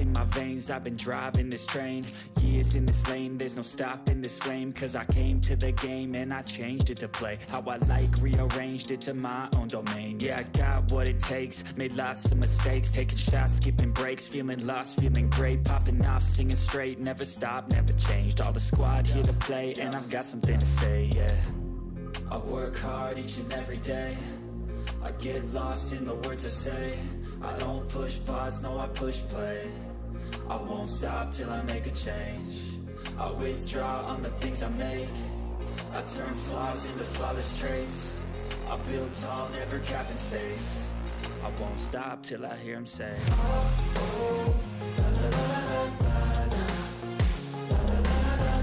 in my veins, I've been driving this train. Years in this lane, there's no stopping this flame. Cause I came to the game and I changed it to play how I like, rearranged it to my own domain. Yeah, I got what it takes, made lots of mistakes, taking shots, skipping breaks, feeling lost, feeling great, popping off, singing straight, never stopped, never changed. All the squad here to play, and I've got something to say, yeah. I work hard each and every day, I get lost in the words I say. I don't push pause, no I push play. I won't stop till I make a change. I withdraw on the things I make. I turn flaws into flawless traits. I build tall, never capped in space. I won't stop till I hear him say,